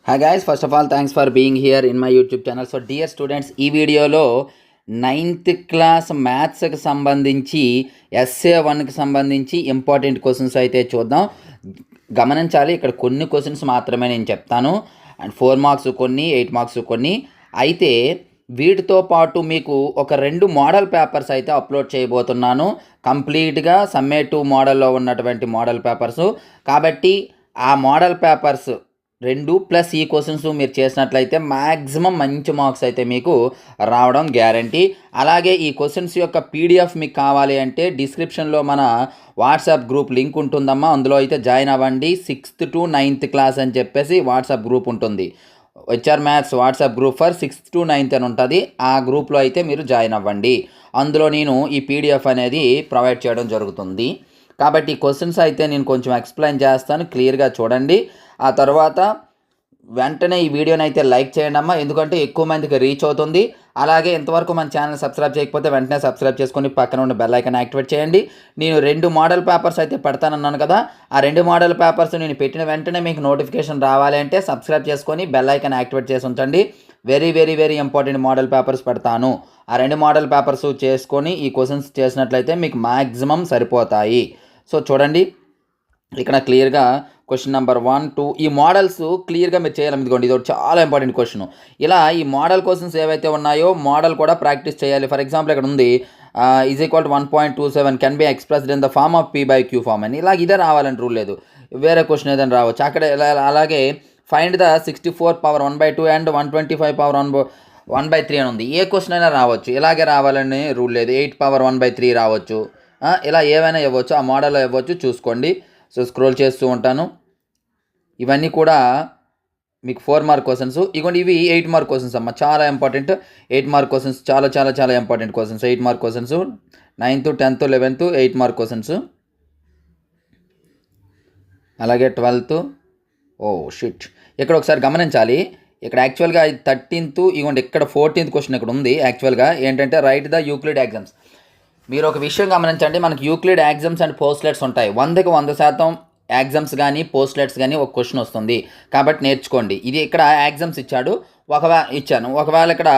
Hi guys, first of all thanks for being here in my YouTube channel. So dear students, ఈ వీడియోలో 9th class మ్యాథ్స్కి సంబంధించి SA1కి సంబంధించి important questions అయితే చూద్దాం. గమనించాలి, ఇక్కడ కొన్ని క్వశ్చన్స్ మాత్రమే నేను చెప్తాను. అండ్ 4 మార్క్స్ కొన్ని, 8 మార్క్స్ కొన్ని. అయితే వీటితో పాటు మీకు ఒక 2 మోడల్ పేపర్స్ అయితే అప్లోడ్ చేయబోతున్నాను. కంప్లీట్గా సమ్మేటివ్ మోడల్లో ఉన్నటువంటి మోడల్ పేపర్స్. కాబట్టి ఆ మోడల్ పేపర్స్ 2 ప్లస్ ఈ క్వశ్చన్స్ మీరు చేసినట్లయితే మ్యాక్సిమం మంచి మార్క్స్ అయితే మీకు రావడం గ్యారంటీ. అలాగే ఈ క్వశ్చన్స్ యొక్క పీడిఎఫ్ మీకు కావాలి అంటే డిస్క్రిప్షన్లో మన వాట్సాప్ గ్రూప్ లింక్ ఉంటుందమ్మా. అందులో అయితే జాయిన్ అవ్వండి. 6th to 9th క్లాస్ అని చెప్పేసి వాట్సాప్ గ్రూప్ ఉంటుంది. HR maths WhatsApp group for 6th to 9th అని ఉంటుంది. ఆ గ్రూప్లో అయితే మీరు జాయిన్ అవ్వండి. అందులో నేను ఈ పీడిఎఫ్ అనేది ప్రొవైడ్ చేయడం జరుగుతుంది. కాబట్టి క్వశ్చన్స్ అయితే నేను కొంచెం ఎక్స్ప్లెయిన్ చేస్తాను, క్లియర్గా చూడండి. ఆ తర్వాత వెంటనే ఈ వీడియోని అయితే లైక్ చేయండి అమ్మా, ఎందుకంటే ఎక్కువ మందికి రీచ్ అవుతుంది. అలాగే ఇంతవరకు మన ఛానల్ సబ్స్క్రైబ్ చేయకపోతే వెంటనే సబ్స్క్రైబ్ చేసుకొని పక్కన ఉన్న బెల్ ఐకాన్ యాక్టివేట్ చేయండి. నేను 2 మోడల్ పేపర్స్ అయితే పెడతానన్నాను కదా, ఆ 2 మోడల్ పేపర్స్ నేను పెట్టిన వెంటనే మీకు నోటిఫికేషన్ రావాలి అంటే సబ్స్క్రైబ్ చేసుకొని బెల్ ఐకాన్ యాక్టివేట్ చేసి ఉంచండి. Very very very important model papers పెడతాను. ఆ 2 మోడల్ పేపర్స్ చేసుకొని ఈ క్వశ్చన్స్ చేసినట్లయితే మీకు మ్యాక్సిమం సరిపోతాయి. సో చూడండి, ఇక్కడ క్లియర్గా క్వశ్చన్ నెంబర్ 1, 2 ఈ మోడల్స్ క్లియర్గా మీరు చేయాలి. ఇదిగోండి, ఇది చాలా ఇంపార్టెంట్ క్వశ్చన్. ఇలా ఈ మోడల్ క్వశ్చన్స్ ఏవైతే ఉన్నాయో మోడల్ కూడా ప్రాక్టీస్ చేయాలి. ఫర్ ఎగ్జాంపుల్ ఇక్కడ ఉంది = 1.27 can be expressed in the form of P/Q form అని. ఇలా ఇదే రావాలని రూల్ లేదు, వేరే క్వశ్చన్ ఏదైనా రావచ్చు అక్కడ. అలాగే find the 64 power 1/2 and 125 power 1/3 అని ఉంది. ఏ క్వశ్చన్ అయినా రావచ్చు, ఇలాగే రావాలని రూల్ లేదు. 8 పవర్ 1/3 రావచ్చు, ఇలా ఏవైనా ఇవ్వచ్చు, ఆ మోడల్లో ఇవ్వచ్చు, చూసుకోండి. సో స్క్రోల్ చేస్తూ ఉంటాను. ఇవన్నీ కూడా మీకు 4 మార్క్ క్వశ్చన్స్. ఇవ్వండి, ఇవి 8 మార్క్ క్వశ్చన్స్ అమ్మ, చాలా ఇంపార్టెంట్. 8 మార్క్ క్వశ్చన్స్ చాలా చాలా చాలా important questions. 8 mark questions 9th, 10th, 11th 8 mark questions. అలాగే 12th. ఓ షిట్, ఇక్కడ ఒకసారి గమనించాలి. ఇక్కడ యాక్చువల్గా 13th, ఇవ్వండి ఇక్కడ 14th క్వశ్చన్ ఇక్కడ ఉంది. యాక్చువల్గా ఏంటంటే రైట్ ద యూక్లిడ్ ఎగ్జామ్స్. మీరు ఒక విషయం గమనించండి, మనకి యూక్లిడ్ ఎగ్జామ్స్ అండ్ పోస్ట్లెట్స్ ఉంటాయి. 100కి 100% ఎగ్జామ్స్ కానీ పోస్ట్లెట్స్ కానీ ఒక క్వశ్చన్ వస్తుంది. కాబట్టి నేర్చుకోండి. ఇది ఇక్కడ ఎగ్జామ్స్ ఇచ్చాను. ఒకవేళ ఇక్కడ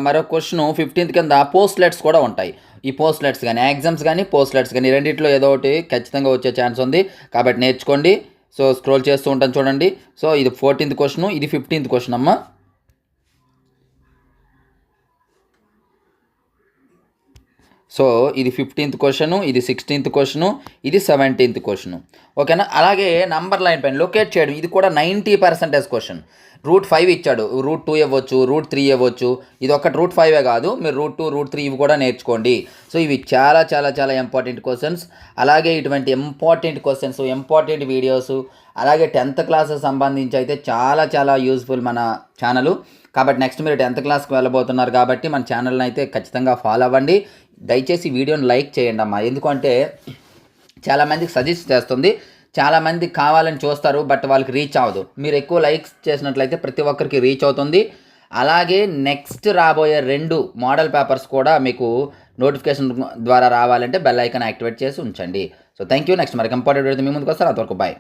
మరొక క్వశ్చన్ 15th కింద పోస్ట్లెట్స్ కూడా ఉంటాయి. ఈ పోస్ట్లెట్స్ కానీ ఎగ్జామ్స్ కానీ పోస్ట్లెట్స్ కానీ రెండింటిలో ఏదో ఒకటి ఖచ్చితంగా వచ్చే ఛాన్స్ ఉంది. కాబట్టి నేర్చుకోండి. సో స్క్రోల్ చేస్తూ ఉంటాను చూడండి. సో ఇది 14th క్వశ్చన్, ఇది 15th క్వశ్చన్ అమ్మ. సో ఇది 15th క్వశ్చను, ఇది 16th క్వశ్చను, ఇది 17th క్వశ్చను. ఓకేనా. అలాగే నంబర్ లైన్ పైన లొకేట్ చేయడం, ఇది కూడా 90% క్వశ్చన్. √5 ఇచ్చాడు, √2 ఇవ్వచ్చు, √3 ఇవ్వచ్చు. ఇది ఒకటి √5 కాదు, మీరు √2, √3 ఇవి కూడా నేర్చుకోండి. సో ఇవి చాలా చాలా చాలా ఇంపార్టెంట్ క్వశ్చన్స్. అలాగే ఇటువంటి ఇంపార్టెంట్ క్వశ్చన్స్, ఇంపార్టెంట్ వీడియోస్, అలాగే 10th క్లాస్కి సంబంధించి అయితే చాలా చాలా యూస్ఫుల్ మన ఛానల్. కాబట్టి నెక్స్ట్ మీరు 10th క్లాస్కి వెళ్ళబోతున్నారు కాబట్టి మన ఛానల్ని అయితే ఖచ్చితంగా ఫాలో అవ్వండి. దయచేసి వీడియోని లైక్ చేయండి అమ్మా, ఎందుకంటే చాలామందికి సజెస్ట్ చేస్తుంది. చాలామంది కావాలని చూస్తారు, బట్ వాళ్ళకి రీచ్ అవ్వదు. మీరు ఎక్కువ లైక్స్ చేసినట్లయితే ప్రతి ఒక్కరికి రీచ్ అవుతుంది. అలాగే నెక్స్ట్ రాబోయే 2 మోడల్ పేపర్స్ కూడా మీకు నోటిఫికేషన్ ద్వారా రావాలంటే బెల్ ఐకాన్ యాక్టివేట్ చేసి ఉంచండి. So thank you. నెక్స్ట్ మరి ఇంపార్టెంట్ వీడియో మీ ముందుకు వస్తారు. అంతవరకు బాయ్.